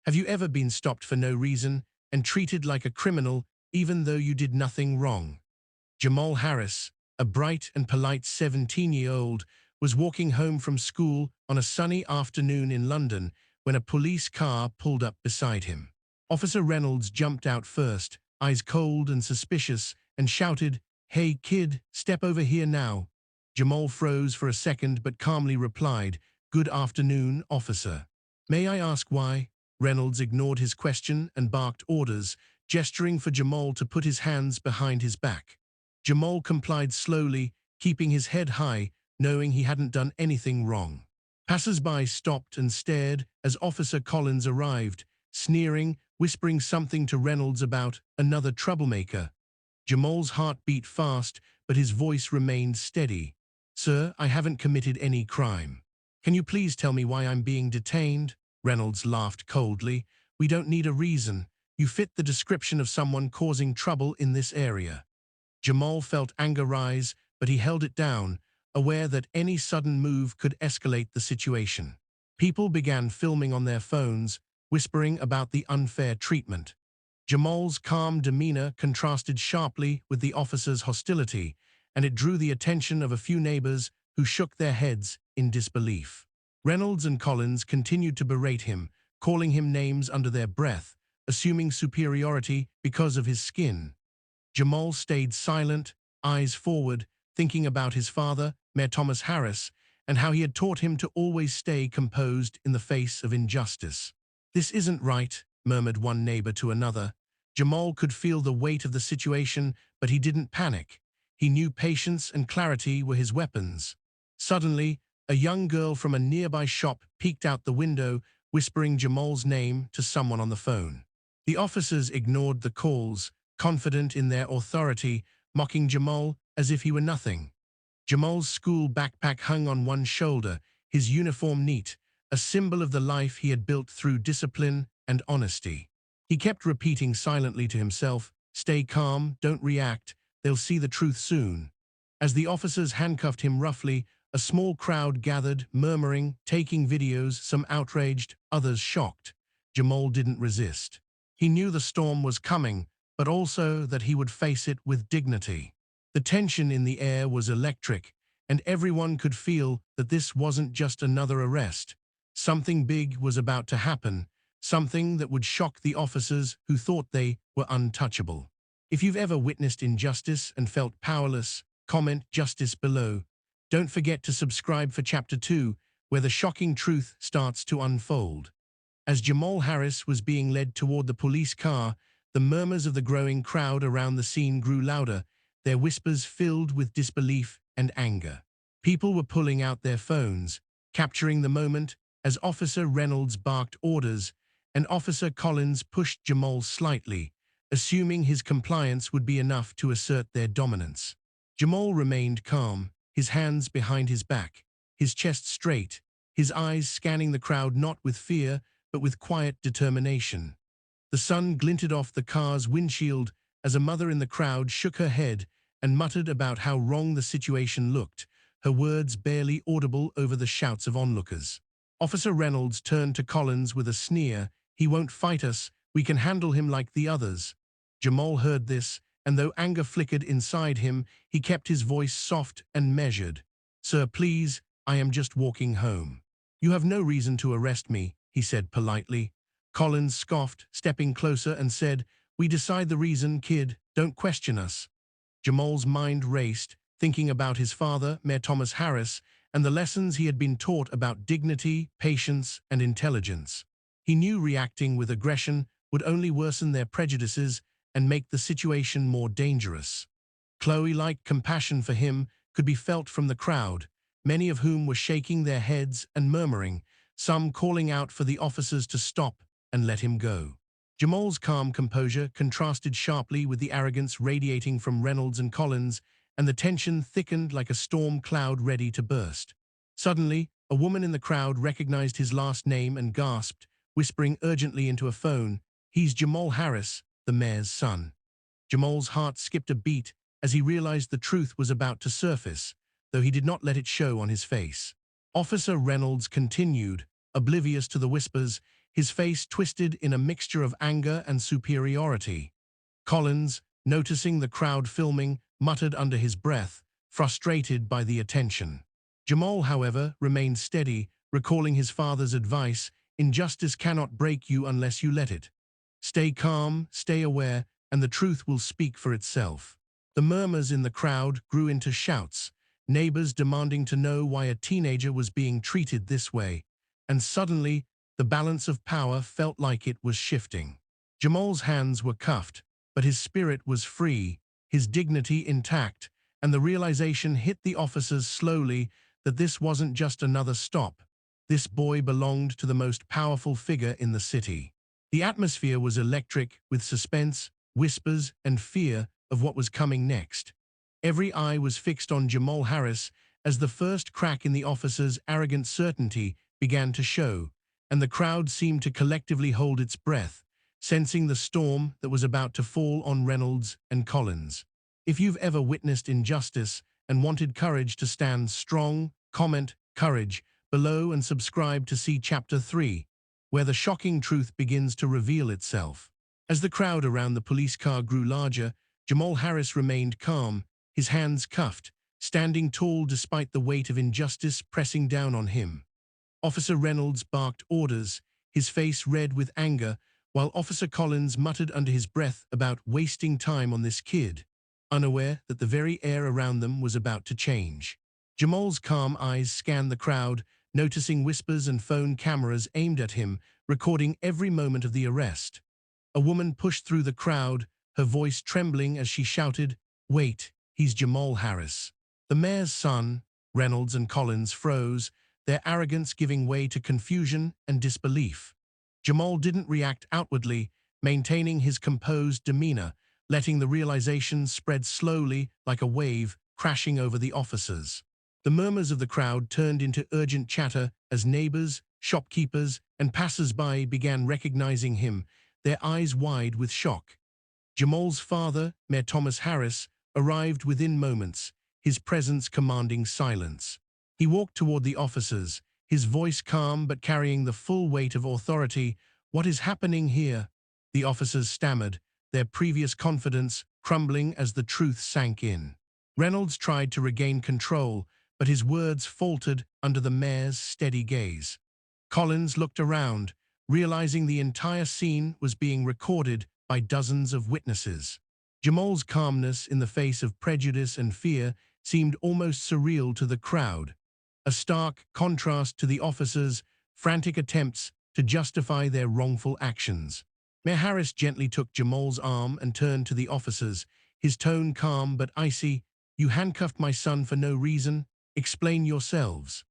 Have you ever been stopped for no reason and treated like a criminal even though you did nothing wrong? Jamal Harris, a bright and polite 17-year-old, was walking home from school on a sunny afternoon in London when a police car pulled up beside him. Officer Reynolds jumped out first, eyes cold and suspicious, and shouted, "Hey kid, step over here now." Jamal froze for a second but calmly replied, "Good afternoon, officer." "May I ask why?" Reynolds ignored his question and barked orders, gesturing for Jamal to put his hands behind his back. Jamal complied slowly, keeping his head high, knowing he hadn't done anything wrong. Passers-by stopped and stared as Officer Collins arrived, sneering, whispering something to Reynolds about another troublemaker. Jamal's heart beat fast, but his voice remained steady. "Sir, I haven't committed any crime. Can you please tell me why I'm being detained?" Reynolds laughed coldly. "We don't need a reason. You fit the description of someone causing trouble in this area." Jamal felt anger rise, but he held it down, aware that any sudden move could escalate the situation. People began filming on their phones, whispering about the unfair treatment. Jamal's calm demeanor contrasted sharply with the officer's hostility, and it drew the attention of a few neighbors who shook their heads in disbelief. Reynolds and Collins continued to berate him, calling him names under their breath, assuming superiority because of his skin. Jamal stayed silent, eyes forward, thinking about his father, Mayor Thomas Harris, and how he had taught him to always stay composed in the face of injustice. "This isn't right," murmured one neighbor to another. Jamal could feel the weight of the situation, but he didn't panic. He knew patience and clarity were his weapons. Suddenly, a young girl from a nearby shop peeked out the window, whispering Jamal's name to someone on the phone. The officers ignored the calls, confident in their authority, mocking Jamal as if he were nothing. Jamal's school backpack hung on one shoulder, his uniform neat, a symbol of the life he had built through discipline and honesty. He kept repeating silently to himself, "Stay calm, don't react, they'll see the truth soon." As the officers handcuffed him roughly, a small crowd gathered, murmuring, taking videos, some outraged, others shocked. Jamal didn't resist. He knew the storm was coming, but also that he would face it with dignity. The tension in the air was electric, and everyone could feel that this wasn't just another arrest. Something big was about to happen, something that would shock the officers who thought they were untouchable. If you've ever witnessed injustice and felt powerless, comment "Justice" below. Don't forget to subscribe for Chapter 2, where the shocking truth starts to unfold. As Jamal Harris was being led toward the police car, the murmurs of the growing crowd around the scene grew louder, their whispers filled with disbelief and anger. People were pulling out their phones, capturing the moment as Officer Reynolds barked orders, and Officer Collins pushed Jamal slightly, assuming his compliance would be enough to assert their dominance. Jamal remained calm, his hands behind his back, his chest straight, his eyes scanning the crowd not with fear, but with quiet determination. The sun glinted off the car's windshield as a mother in the crowd shook her head and muttered about how wrong the situation looked, her words barely audible over the shouts of onlookers. Officer Reynolds turned to Collins with a sneer. "He won't fight us, we can handle him like the others." Jamal heard this, and though anger flickered inside him, he kept his voice soft and measured. "Sir, please, I am just walking home." "You have no reason to arrest me," he said politely. Collins scoffed, stepping closer, and said, "We decide the reason, kid, don't question us." Jamal's mind raced, thinking about his father, Mayor Thomas Harris, and the lessons he had been taught about dignity, patience, and intelligence. He knew reacting with aggression would only worsen their prejudices and make the situation more dangerous. Chloe-like compassion for him could be felt from the crowd, many of whom were shaking their heads and murmuring, some calling out for the officers to stop and let him go. Jamal's calm composure contrasted sharply with the arrogance radiating from Reynolds and Collins, and the tension thickened like a storm cloud ready to burst. Suddenly, a woman in the crowd recognized his last name and gasped, whispering urgently into a phone, "He's Jamal Harris, the mayor's son." Jamal's heart skipped a beat as he realized the truth was about to surface, though he did not let it show on his face. Officer Reynolds continued, oblivious to the whispers, his face twisted in a mixture of anger and superiority. Collins, noticing the crowd filming, muttered under his breath, frustrated by the attention. Jamal, however, remained steady, recalling his father's advice, "Injustice cannot break you unless you let it. Stay calm, stay aware, and the truth will speak for itself." The murmurs in the crowd grew into shouts, neighbors demanding to know why a teenager was being treated this way, and suddenly, the balance of power felt like it was shifting. Jamal's hands were cuffed, but his spirit was free, his dignity intact, and the realization hit the officers slowly that this wasn't just another stop. This boy belonged to the most powerful figure in the city. The atmosphere was electric, with suspense, whispers, and fear of what was coming next. Every eye was fixed on Jamal Harris as the first crack in the officer's arrogant certainty began to show, and the crowd seemed to collectively hold its breath, sensing the storm that was about to fall on Reynolds and Collins. If you've ever witnessed injustice and wanted courage to stand strong, comment "courage" below and subscribe to see Chapter 3, where the shocking truth begins to reveal itself. As the crowd around the police car grew larger, Jamal Harris remained calm, his hands cuffed, standing tall despite the weight of injustice pressing down on him. Officer Reynolds barked orders, his face red with anger, while Officer Collins muttered under his breath about wasting time on this kid, unaware that the very air around them was about to change. Jamal's calm eyes scanned the crowd, noticing whispers and phone cameras aimed at him, recording every moment of the arrest. A woman pushed through the crowd, her voice trembling as she shouted, "Wait, he's Jamal Harris." The mayor's son, Reynolds and Collins froze, their arrogance giving way to confusion and disbelief. Jamal didn't react outwardly, maintaining his composed demeanor, letting the realization spread slowly like a wave crashing over the officers. The murmurs of the crowd turned into urgent chatter as neighbors, shopkeepers, and passers-by began recognizing him, their eyes wide with shock. Jamal's father, Mayor Thomas Harris, arrived within moments, his presence commanding silence. He walked toward the officers, his voice calm but carrying the full weight of authority. "What is happening here?" The officers stammered, their previous confidence crumbling as the truth sank in. Reynolds tried to regain control, but his words faltered under the mayor's steady gaze. Collins looked around, realizing the entire scene was being recorded by dozens of witnesses. Jamal's calmness in the face of prejudice and fear seemed almost surreal to the crowd, a stark contrast to the officers' frantic attempts to justify their wrongful actions. Mayor Harris gently took Jamal's arm and turned to the officers, his tone calm but icy. "You handcuffed my son for no reason. Explain yourselves."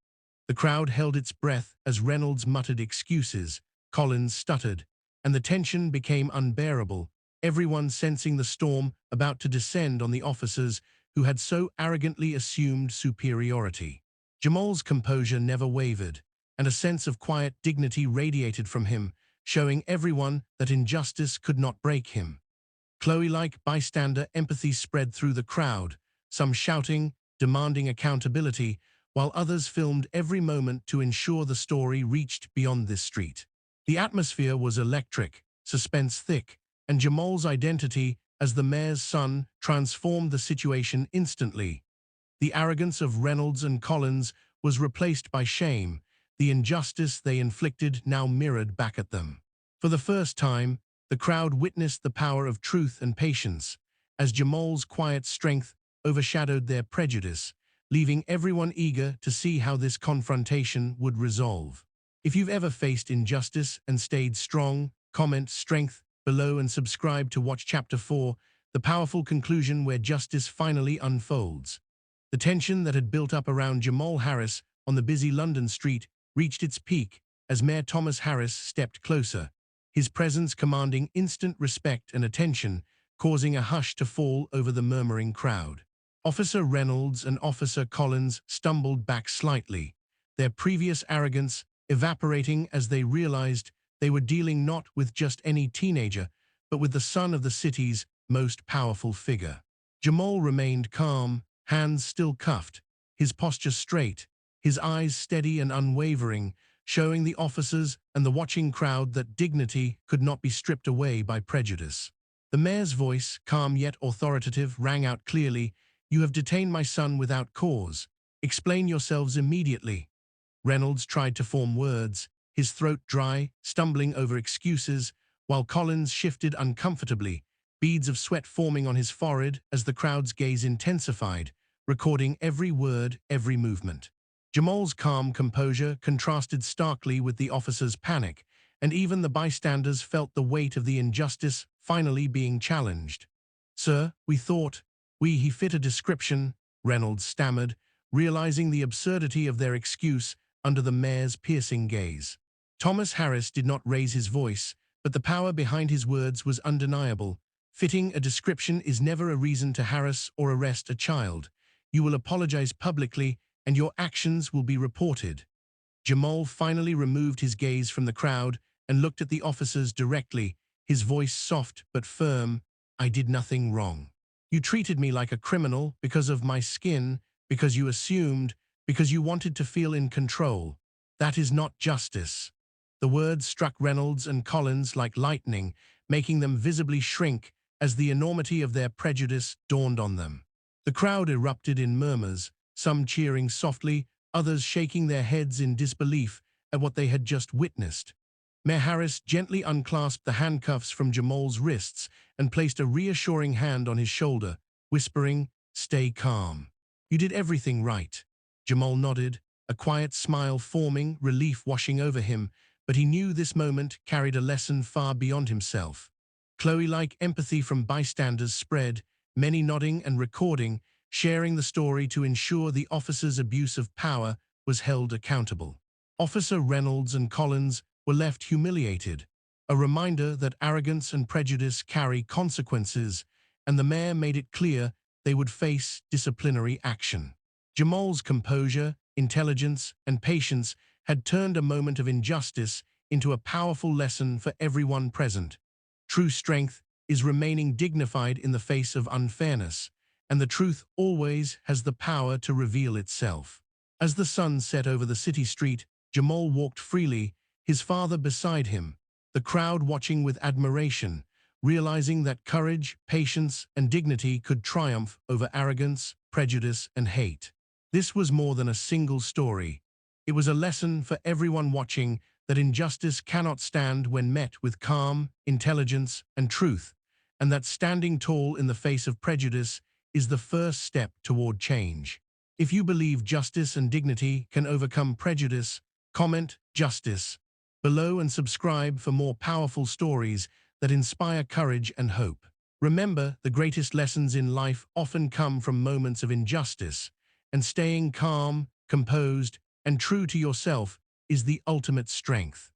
The crowd held its breath as Reynolds muttered excuses, Collins stuttered, and the tension became unbearable, everyone sensing the storm about to descend on the officers who had so arrogantly assumed superiority. Jamal's composure never wavered, and a sense of quiet dignity radiated from him, showing everyone that injustice could not break him. Chloe-like bystander empathy spread through the crowd, some shouting, demanding accountability, while others filmed every moment to ensure the story reached beyond this street. The atmosphere was electric, suspense thick, and Jamal's identity as the mayor's son transformed the situation instantly. The arrogance of Reynolds and Collins was replaced by shame, the injustice they inflicted now mirrored back at them. For the first time, the crowd witnessed the power of truth and patience, as Jamal's quiet strength overshadowed their prejudice, leaving everyone eager to see how this confrontation would resolve. If you've ever faced injustice and stayed strong, comment "strength" below and subscribe to watch Chapter 4, the powerful conclusion where justice finally unfolds. The tension that had built up around Jamal Harris on the busy London street reached its peak as Mayor Thomas Harris stepped closer, his presence commanding instant respect and attention, causing a hush to fall over the murmuring crowd. Officer Reynolds and Officer Collins stumbled back slightly, their previous arrogance evaporating as they realized they were dealing not with just any teenager, but with the son of the city's most powerful figure. Jamal remained calm, hands still cuffed, his posture straight, his eyes steady and unwavering, showing the officers and the watching crowd that dignity could not be stripped away by prejudice. The mayor's voice, calm yet authoritative, rang out clearly, "You have detained my son without cause. Explain yourselves immediately." Reynolds tried to form words, his throat dry, stumbling over excuses, while Collins shifted uncomfortably, beads of sweat forming on his forehead as the crowd's gaze intensified, recording every word, every movement. Jamal's calm composure contrasted starkly with the officer's panic, and even the bystanders felt the weight of the injustice finally being challenged. "Sir, we thought, he fit a description," Reynolds stammered, realizing the absurdity of their excuse under the mayor's piercing gaze. Thomas Harris did not raise his voice, but the power behind his words was undeniable. "Fitting a description is never a reason to harass or arrest a child. You will apologize publicly, and your actions will be reported." Jamal finally removed his gaze from the crowd and looked at the officers directly, his voice soft but firm. "I did nothing wrong. You treated me like a criminal because of my skin, because you assumed, because you wanted to feel in control. That is not justice." The words struck Reynolds and Collins like lightning, making them visibly shrink as the enormity of their prejudice dawned on them. The crowd erupted in murmurs, some cheering softly, others shaking their heads in disbelief at what they had just witnessed. Mayor Harris gently unclasped the handcuffs from Jamal's wrists and placed a reassuring hand on his shoulder, whispering, "Stay calm. You did everything right." Jamal nodded, a quiet smile forming, relief washing over him, but he knew this moment carried a lesson far beyond himself. Chloe-like empathy from bystanders spread, many nodding and recording, sharing the story to ensure the officer's abuse of power was held accountable. Officer Reynolds and Collins were left humiliated, a reminder that arrogance and prejudice carry consequences, and the mayor made it clear they would face disciplinary action. Jamal's composure, intelligence, and patience had turned a moment of injustice into a powerful lesson for everyone present. True strength is remaining dignified in the face of unfairness, and the truth always has the power to reveal itself. As the sun set over the city street, Jamal walked freely, his father beside him, the crowd watching with admiration, realizing that courage, patience, and dignity could triumph over arrogance, prejudice, and hate. This was more than a single story. It was a lesson for everyone watching that injustice cannot stand when met with calm, intelligence, and truth, and that standing tall in the face of prejudice is the first step toward change. If you believe justice and dignity can overcome prejudice, comment "justice" below and subscribe for more powerful stories that inspire courage and hope. Remember, the greatest lessons in life often come from moments of injustice, and staying calm, composed, and true to yourself is the ultimate strength.